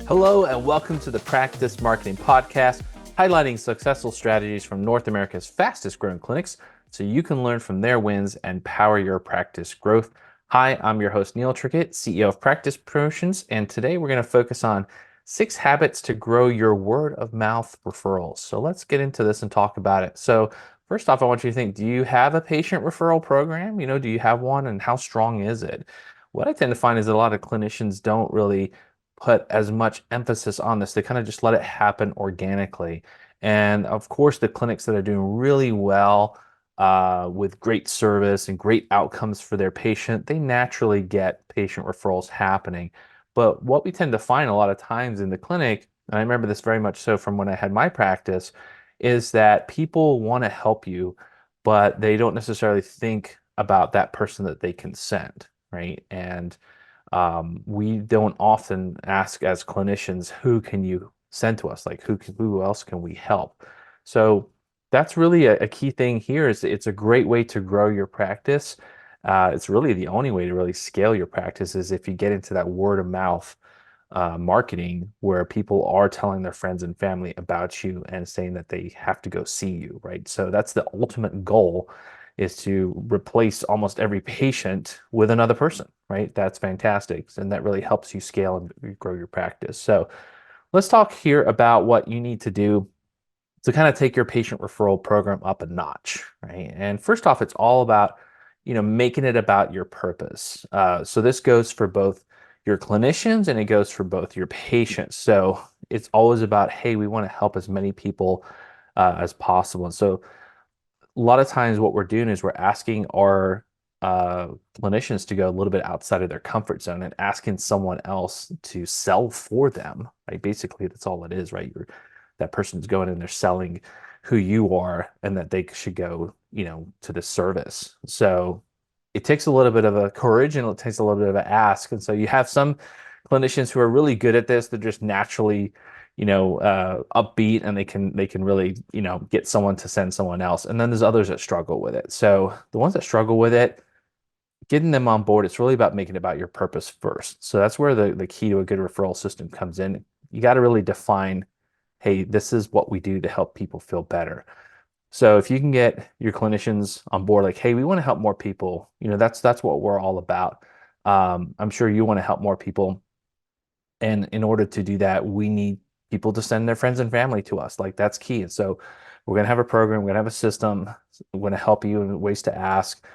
Hello, and welcome to the Practice Marketing Podcast, highlighting successful strategies from North America's fastest growing clinics so you can learn from their wins and power your practice growth. Hi, I'm your host, Neil Trickett, CEO of Practice Promotions, and today we're going to focus on 6 habits to grow your word of mouth referrals. So let's get into this and talk about it. So, first off, I want you to think, do you have a patient referral program? Do you have one, and how strong is it? What I tend to find is that a lot of clinicians don't really put as much emphasis on this. They kind of just let it happen organically. And of course, the clinics that are doing really well with great service and great outcomes for their patient, they naturally get patient referrals happening. But what we tend to find a lot of times in the clinic, and I remember this very much so from when I had my practice, is that people want to help you, but they don't necessarily think about that person that they can send, right? And we don't often ask as clinicians, who can you send to us? Like who else can we help? So that's really a key thing here is it's a great way to grow your practice. It's really the only way to really scale your practice is if you get into that word of mouth marketing where people are telling their friends and family about you and saying that they have to go see you, right? So that's the ultimate goal is to replace almost every patient with another person, right? That's fantastic. And that really helps you scale and grow your practice. So let's talk here about what you need to do to kind of take your patient referral program up a notch, right? And first off, it's all about, making it about your purpose. So this goes for both your clinicians and it goes for both your patients. So it's always about, hey, we want to help as many people as possible. And so a lot of times what we're doing is we're asking our clinicians to go a little bit outside of their comfort zone and asking someone else to sell for them, right? Basically, that's all it is, right? That person's going and they're selling who you are and that they should go, to the service. So it takes a little bit of a courage and it takes a little bit of an ask. And so you have some clinicians who are really good at this. They're just naturally upbeat and they can really, get someone to send someone else. And then there's others that struggle with it. So the ones that struggle with it, getting them on board, it's really about making it about your purpose first. So that's where the key to a good referral system comes in. You got to really define, hey, this is what we do to help people feel better. So if you can get your clinicians on board, like, hey, we want to help more people, that's what we're all about. I'm sure you want to help more people. And in order to do that, we need people to send their friends and family to us. Like that's key. And so we're going to have a program, we're going to have a system, we're going to help you in ways to ask,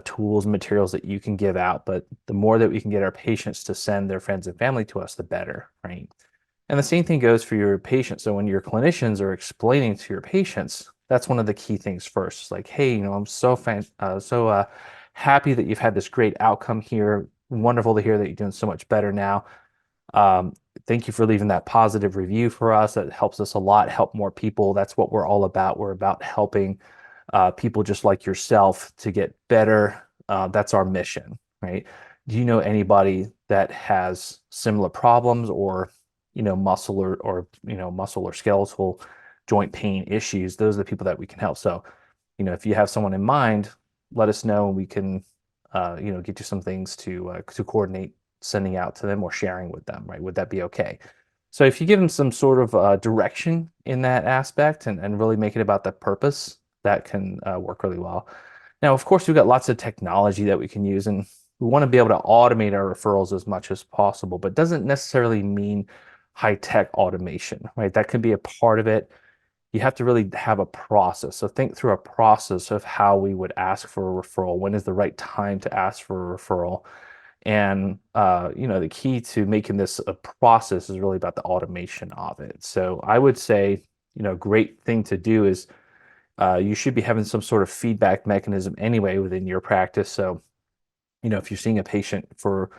tools, materials that you can give out. But the more that we can get our patients to send their friends and family to us, the better, right? And the same thing goes for your patients. So when your clinicians are explaining to your patients, that's one of the key things first. It's like, hey, I'm so happy that you've had this great outcome here. Wonderful to hear that you're doing so much better now. Um, Thank you for leaving that positive review for us. That helps us a lot, help more people. That's what we're all about. We're about helping people just like yourself to get better. That's our mission, right? Do you know anybody that has similar problems or, muscle or skeletal joint pain issues? Those are the people that we can help. So, if you have someone in mind, let us know and we can, get you some things to coordinate sending out to them or sharing with them, right? Would that be okay? So if you give them some sort of direction in that aspect and really make it about the purpose, that can work really well. Now, of course, we've got lots of technology that we can use, and we want to be able to automate our referrals as much as possible, but doesn't necessarily mean high-tech automation, right? That can be a part of it. You have to really have a process. So think through a process of how we would ask for a referral. When is the right time to ask for a referral? And the key to making this a process is really about the automation of it. So I would say, a great thing to do is you should be having some sort of feedback mechanism anyway within your practice. So, if you're seeing a patient for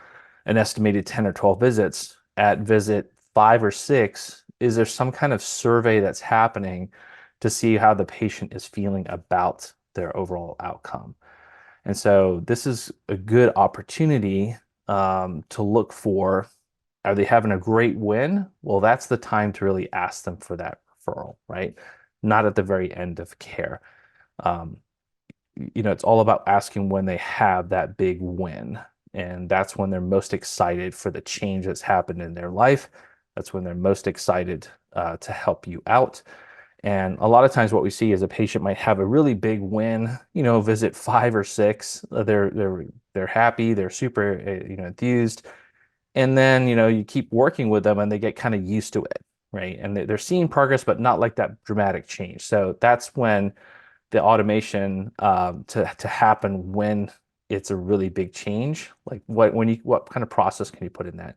an estimated 10 or 12 visits, at visit 5 or 6, is there some kind of survey that's happening to see how the patient is feeling about their overall outcome? And so this is a good opportunity to look for, are they having a great win? Well, that's the time to really ask them for that referral, right? Not at the very end of care. Um, it's all about asking when they have that big win. And that's when they're most excited for the change that's happened in their life. That's when they're most excited to help you out. And a lot of times what we see is a patient might have a really big win, visit 5 or 6. They're happy, they're super, enthused. And then, you keep working with them and they get kind of used to it, right? And they're seeing progress, but not like that dramatic change. So that's when the automation to happen when it's a really big change. Like what kind of process can you put in that?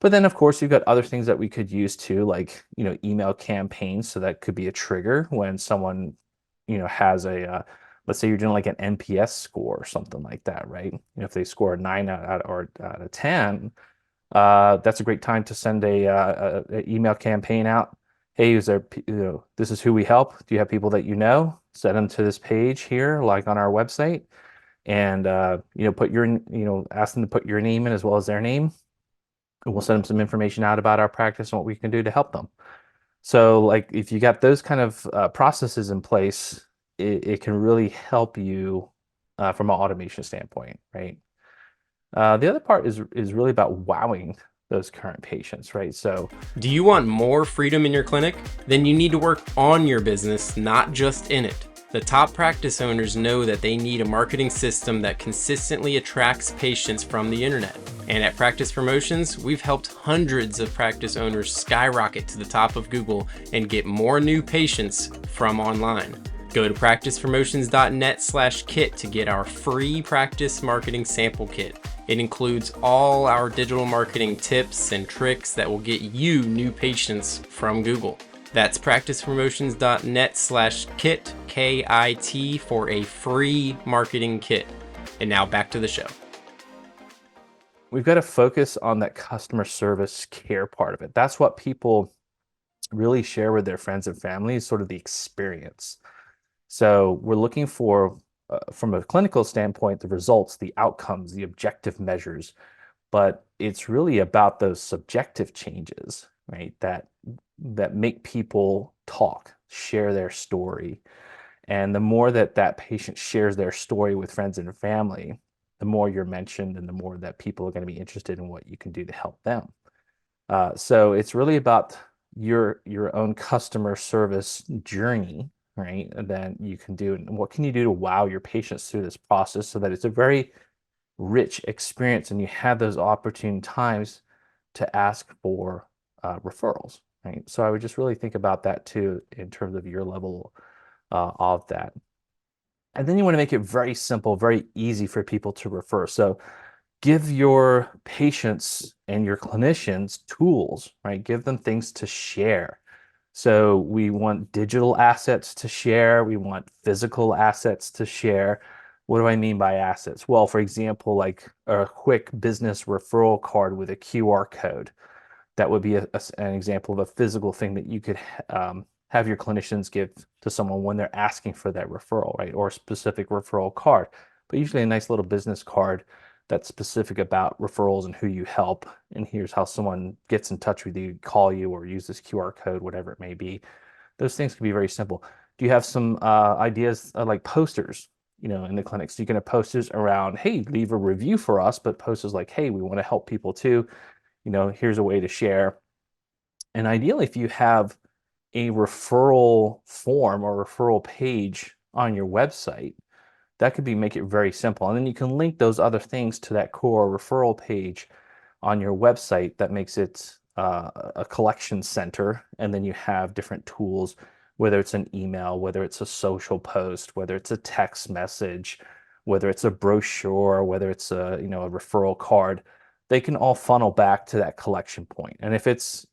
But then, of course, you've got other things that we could use too, like, email campaigns. So that could be a trigger when someone, has let's say you're doing like an NPS score or something like that, right? If they score a 9 out of 10, that's a great time to send a email campaign out. Hey, this is who we help. Do you have people that you know? Send them to this page here, like on our website, and ask them to put your name in as well as their name. And we'll send them some information out about our practice and what we can do to help them. So, like, if you got those kind of processes in place, it can really help you from an automation standpoint, right? The other part is really about wowing those current patients, right? So, Do you want more freedom in your clinic? Then you need to work on your business, not just in it. The top practice owners know that they need a marketing system that consistently attracts patients from the internet. And at Practice Promotions, we've helped hundreds of practice owners skyrocket to the top of Google and get more new patients from online. Go to practicepromotions.net/kit to get our free practice marketing sample kit. It includes all our digital marketing tips and tricks that will get you new patients from Google. That's practicepromotions.net/kit, KIT, for a free marketing kit. And now back to the show. we've got to focus on that customer service care part of it. That's what people really share with their friends and family, is sort of the experience. So we're looking for, from a clinical standpoint, the results, the outcomes, the objective measures, but it's really about those subjective changes, right? That make people talk, share their story. And the more that patient shares their story with friends and family, the more you're mentioned and the more that people are going to be interested in what you can do to help them. So it's really about your own customer service journey, right? And then you can do, and what can you do to wow your patients through this process so that it's a very rich experience and you have those opportune times to ask for referrals, right? So I would just really think about that too in terms of your level of that. And then you want to make it very simple, very easy for people to refer. So give your patients and your clinicians tools, right? Give them things to share. So we want digital assets to share. We want physical assets to share. What do I mean by assets? Well, for example, like a quick business referral card with a QR code. That would be an example of a physical thing that you could have your clinicians give to someone when they're asking for that referral, right? Or a specific referral card, but usually a nice little business card that's specific about referrals and who you help. And here's how someone gets in touch with you, call you, or use this QR code, whatever it may be. Those things can be very simple. Do you have some ideas like posters, in the clinics? So you can have posters around, hey, leave a review for us, but posters like, hey, we want to help people too. Here's a way to share. And ideally, if you have a referral form or referral page on your website, that could make it very simple. And then you can link those other things to that core referral page on your website. That makes it a collection center. And then you have different tools, whether it's an email, whether it's a social post, whether it's a text message, whether it's a brochure, whether it's a referral card. They can all funnel back to that collection point. And if it's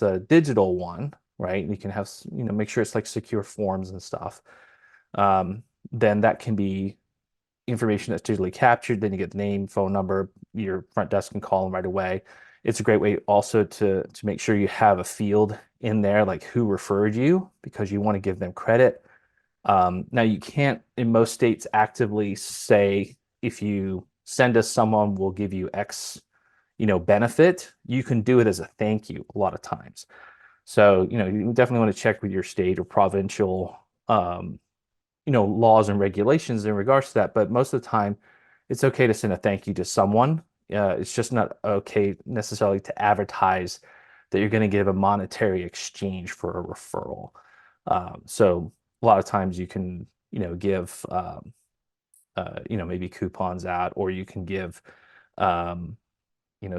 a digital one, right, you can have make sure it's like secure forms and stuff. Then that can be information that's digitally captured. Then you get the name, phone number, your front desk can call them right away. It's a great way also to make sure you have a field in there, like who referred you, because you want to give them credit. Now you can't in most states actively say, if you send us someone, we'll give you X, benefit. You can do it as a thank you a lot of times. So, you definitely want to check with your state or provincial laws and regulations in regards to that. But most of the time, it's okay to send a thank you to someone. It's just not okay necessarily to advertise that you're going to give a monetary exchange for a referral. So a lot of times you can, give, maybe coupons out, or you can give, um,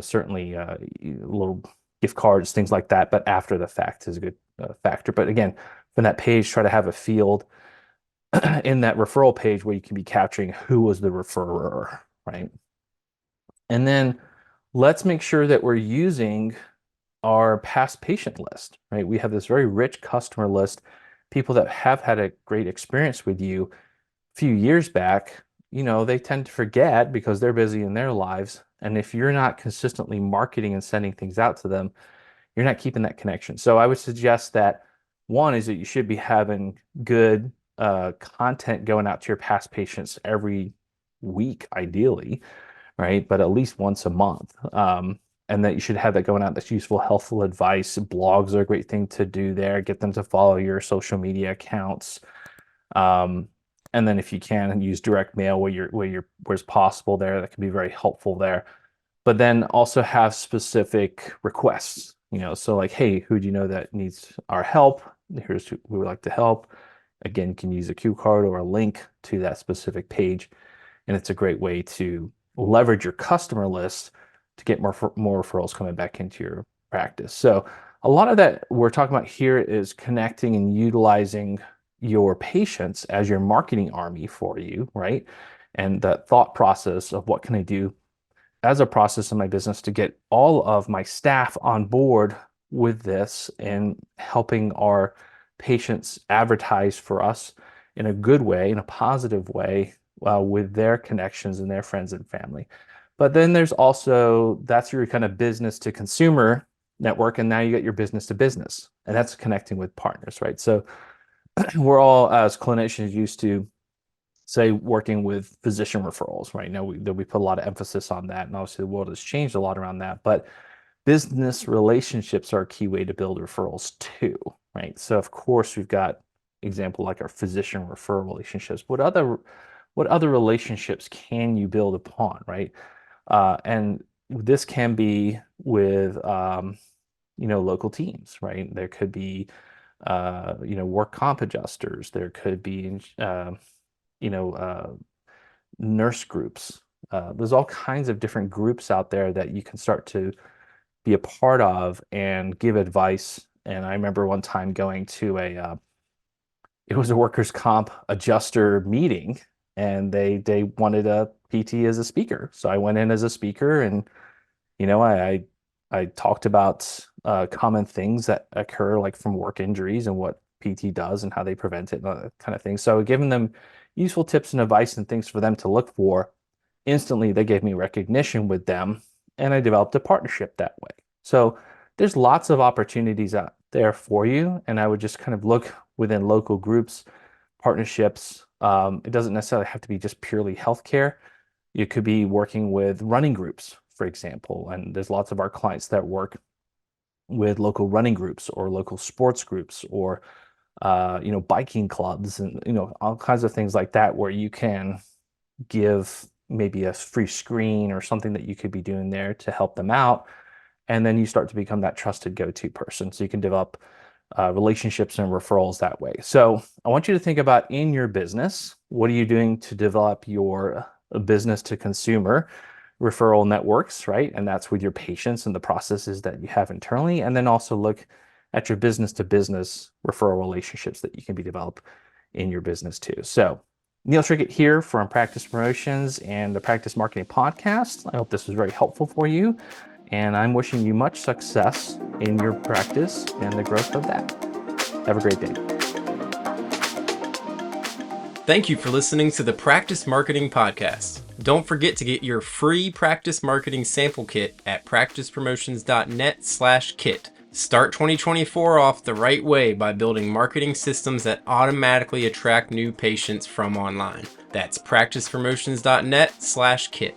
certainly little gift cards, things like that. But after the fact is a good factor. But again, from that page, try to have a field in that referral page where you can be capturing who was the referrer, right? And then let's make sure that we're using our past patient list, right? We have this very rich customer list, people that have had a great experience with you a few years back. They tend to forget because they're busy in their lives. And if you're not consistently marketing and sending things out to them, you're not keeping that connection. So I would suggest that one is that you should be having good content going out to your past patients every week, ideally, right? But at least once a month. And that you should have that going out that's useful, helpful advice. Blogs are a great thing to do there. Get them to follow your social media accounts. And then if you can, use direct mail where it's possible there. That can be very helpful there. But then also have specific requests, so like, hey, who do you know that needs our help? Here's who we would like to help. Again, you can use a cue card or a link to that specific page. And it's a great way to leverage your customer list to get more referrals coming back into your practice. So a lot of that we're talking about here is connecting and utilizing your patients as your marketing army for you, right? And the thought process of what can I do as a process in my business to get all of my staff on board with this and helping our patients advertise for us in a good way, in a positive way, with their connections and their friends and family. But then there's also, that's your kind of business to consumer network. And now you get your business to business, and that's connecting with partners, right? So we're all, as clinicians, used to say working with physician referrals, right? Now we put a lot of emphasis on that, and obviously the world has changed a lot around that. But business relationships are a key way to build referrals too, right? So of course we've got example like our physician referral relationships. What other relationships can you build upon, right? And this can be with local teams, right? There could be work comp adjusters. There could be nurse groups. There's all kinds of different groups out there that you can start to be a part of and give advice. And I remember one time going to it was a workers' comp adjuster meeting, and they wanted a PT as a speaker. So I went in as a speaker, and I talked about common things that occur, like from work injuries and what PT does and how they prevent it and that kind of thing. So giving them useful tips and advice and things for them to look for. Instantly, they gave me recognition with them, and I developed a partnership that way. So there's lots of opportunities out there for you, and I would just kind of look within local groups, partnerships. It doesn't necessarily have to be just purely healthcare. You could be working with running groups, for example, and there's lots of our clients that work with local running groups or local sports groups or biking clubs and all kinds of things like that, where you can give maybe a free screen or something that you could be doing there to help them out. And then you start to become that trusted go-to person. So you can develop relationships and referrals that way. So I want you to think about, in your business, what are you doing to develop your business to consumer referral networks, right? And that's with your patients and the processes that you have internally. And then also look at your business to business referral relationships that you can be developed in your business too. So Neil Trickett here from Practice Promotions and the Practice Marketing Podcast. I hope this was very helpful for you, and I'm wishing you much success in your practice and the growth of that. Have a great day. Thank you for listening to the Practice Marketing Podcast. Don't forget to get your free practice marketing sample kit at practicepromotions.net/kit. Start 2024 off the right way by building marketing systems that automatically attract new patients from online. That's practicepromotions.net/kit.